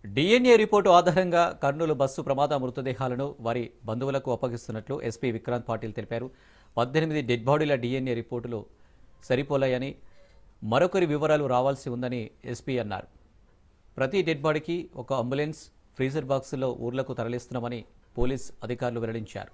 DNA report ఆధారంగా Kurnool bus ప్రమాద మృతదేహాలను వారి బంధువులకు అప్పగిస్తున్నట్లు ఎస్పీ విక్రాంత్ పాటిల్ తెలిపారు. 18 డెడ్ బాడీల డిఎన్ఏ రిపోర్టులు సరిపోలాయని, మరొకరి వివరాలు రావాల్సి ఉందని ఎస్పీ అన్నారు. ప్రతి డెడ్ బాడీకి ఒక అంబులెన్స్, ఫ్రీజర్ బాక్సుల్లో ఊర్లకు తరలిస్తున్నామని పోలీస్ అధికారులు వెల్లడించారు.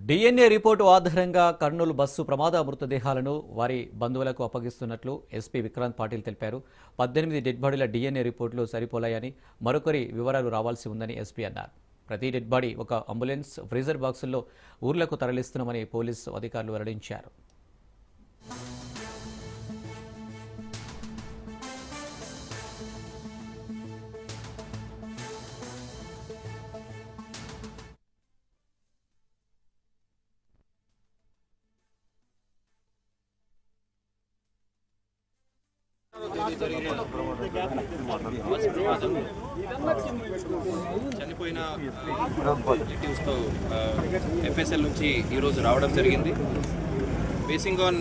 డిఎన్ఏ రిపోర్టు ఆధారంగా కర్నూలు బస్సు ప్రమాద మృతదేహాలను వారి బంధువులకు అప్పగిస్తున్నట్లు ఎస్పీ విక్రాంత్ పాటిల్ తెలిపారు. 18 డెడ్ బాడీల డిఎన్ఏ రిపోర్టులు సరిపోలాయని, మరొకరి వివరాలు రావాల్సి ఉందని ఎస్పీ అన్నారు. ప్రతి డెడ్ బాడీ ఒక అంబులెన్స్, ఫ్రీజర్ బాక్సుల్లో ఊర్లకు తరలిస్తున్నామని పోలీసు అధికారులు వెల్లడించారు. చనిపోయిన రిలేటివ్స్తో ఎఫ్ఎస్ఎల్ నుంచి ఈరోజు రావడం జరిగింది. Basing on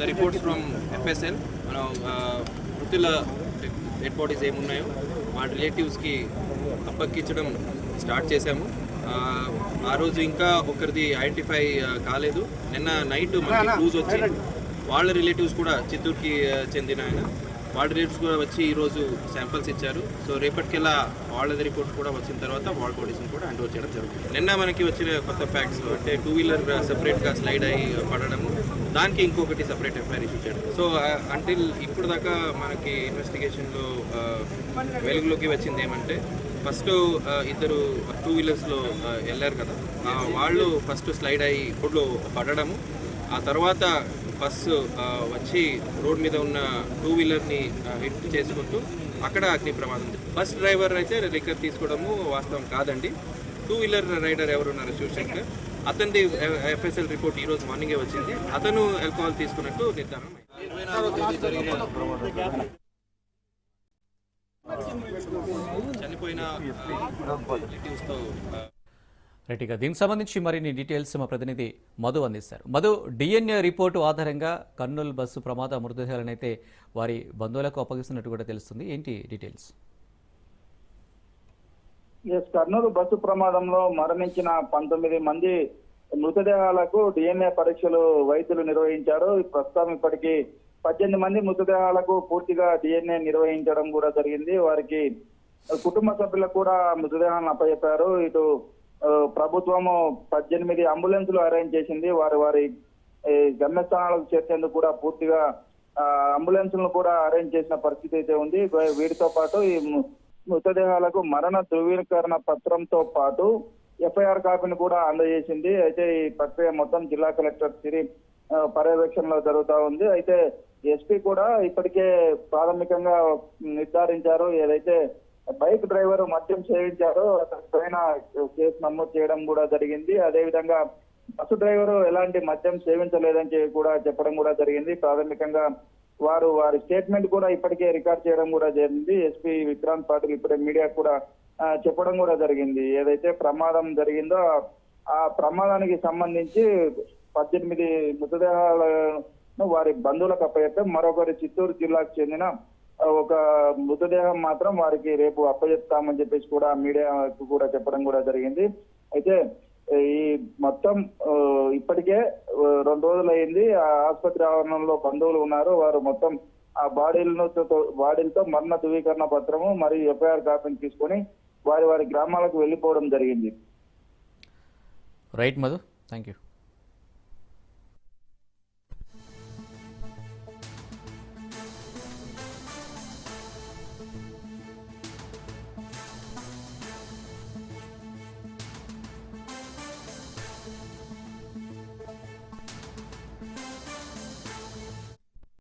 the reports from FSL మనం మృతుల డెడ్ బాడీస్ ఏమున్నాయో మా రిలేటివ్స్కి అప్పగించడం స్టార్ట్ చేశాము. ఆ రోజు ఇంకా ఒకరిది ఐడెంటిఫై కాలేదు. నిన్న నైట్ మనకి క్రూజ్ వచ్చి వాళ్ళ రిలేటివ్స్ కూడా చిత్తూరుకి చెందిన ఆయన వాళ్ళ రిలేటివ్స్ కూడా వచ్చి ఈరోజు శాంపిల్స్ ఇచ్చారు. సో రేపటికెలా వాళ్ళది రిపోర్ట్ కూడా వచ్చిన తర్వాత వాళ్ళ బాడీస్ని కూడా హ్యాండ్ ఓవర్ చేయడం జరుగుతుంది. నిన్న మనకి వచ్చిన కొత్త ఫ్యాక్ట్స్ అంటే 2 వీలర్ సెపరేట్గా స్లైడ్ అయ్యి పడడము, దానికి ఇంకొకటి సెపరేట్ ఎఫ్ఐఆర్ ఇష్యూ చేయడం. సో అంటిల్ ఇప్పుడు దాకా మనకి ఇన్వెస్టిగేషన్లో వెలుగులోకి వచ్చింది ఏమంటే, ఫస్ట్ ఇద్దరు 2 వీలర్స్లో వెళ్ళారు కదా, వాళ్ళు ఫస్ట్ స్లైడ్ అయ్యి రోడ్లో పడడము, ఆ తర్వాత బస్సు వచ్చి రోడ్ మీద ఉన్న 2 వీలర్ని హిట్ చేసుకుంటూ అక్కడ అగ్ని ప్రమాదం. బస్ డ్రైవర్ అయితే లిక్కర్ తీసుకోవడము వాస్తవం కాదండి. 2 వీలర్ రైడర్ ఎవరున్నారు శివశంకర్, అతనిది ఎఫ్ఎస్ఎల్ రిపోర్ట్ ఈరోజు మార్నింగే వచ్చింది. అతను ఆల్కహాల్ తీసుకున్నట్టు నిర్ధారణ. చనిపోయిన రిలేటివ్స్తో రైట్గా దీనికి సంబంధించి మరిన్ని డీటెయిల్స్ మా ప్రతినిధి మధు అందిస్తారు. మధు, డిఎన్ఏ రిపోర్టు ఆధారంగా కర్నూలు బస్సు ప్రమాద మృతదేహాలను అయితే వారి బంధువులకు అప్పగిస్తున్నట్టు కూడా తెలుస్తుంది. ఏంటి డీటెయిల్స్? కర్నూలు బస్సు ప్రమాదంలో మరణించిన 19 మంది మృతదేహాలకు డిఎన్ఏ పరీక్షలు వైద్యులు నిర్వహించారు. ప్రస్తుతం ఇప్పటికీ 18 మంది మృతదేహాలకు పూర్తిగా డిఎన్ఏ నిర్వహించడం కూడా జరిగింది. వారికి కుటుంబ సభ్యులకు కూడా మృతదేహాలను అప్పచెప్పారు. ఇటు ప్రభుత్వము 18 అంబులెన్సులు అరేంజ్ చేసింది. వారి గమ్యస్థానాలకు చేర్చేందుకు కూడా పూర్తిగా అంబులెన్సులను కూడా అరేంజ్ చేసిన పరిస్థితి అయితే ఉంది. వీటితో పాటు ఈ మృతదేహాలకు మరణ ధృవీకరణ పత్రంతో పాటు ఎఫ్ఐఆర్ కాపీని కూడా అందజేసింది. అయితే ఈ ప్రక్రియ మొత్తం జిల్లా కలెక్టర్ సిరి పర్యవేక్షణలో జరుగుతూ ఉంది. అయితే ఎస్పీ కూడా ఇప్పటికే ప్రాథమికంగా నిర్ధారించారు. ఏదైతే బైక్ డ్రైవర్ మద్యం సేవించారో పైన కేసు నమోదు చేయడం కూడా జరిగింది. అదేవిధంగా బస్సు డ్రైవర్ ఎలాంటి మద్యం సేవించలేదని కూడా చెప్పడం కూడా జరిగింది. ప్రాథమికంగా వారి స్టేట్మెంట్ కూడా ఇప్పటికే రికార్డ్ చేయడం కూడా జరిగింది. ఎస్పీ విక్రాంత్ పాటిల్ ఇప్పుడే మీడియా కూడా చెప్పడం కూడా జరిగింది. ఏదైతే ప్రమాదం జరిగిందో ఆ ప్రమాదానికి సంబంధించి 18 మృతదేహాలను వారి బంధువులకు అప్పచెప్తే, మరొకరి చిత్తూరు జిల్లాకు చెందిన ఒక మృతదేహం మాత్రం వారికి రేపు అప్పచెప్తామని చెప్పేసి కూడా మీడియాకు కూడా చెప్పడం కూడా జరిగింది. అయితే ఈ మొత్తం ఇప్పటికే 2 రోజులు అయింది. ఆ ఆసుపత్రి ఆవరణంలో బంధువులు ఉన్నారు. వారు మొత్తం ఆ బాడీలతో మరణ ధృవీకరణ పత్రము మరియు ఎఫ్ఐఆర్ కాపీని తీసుకొని వారి గ్రామాలకు వెళ్ళిపోవడం జరిగింది. Right Madhu, thank you.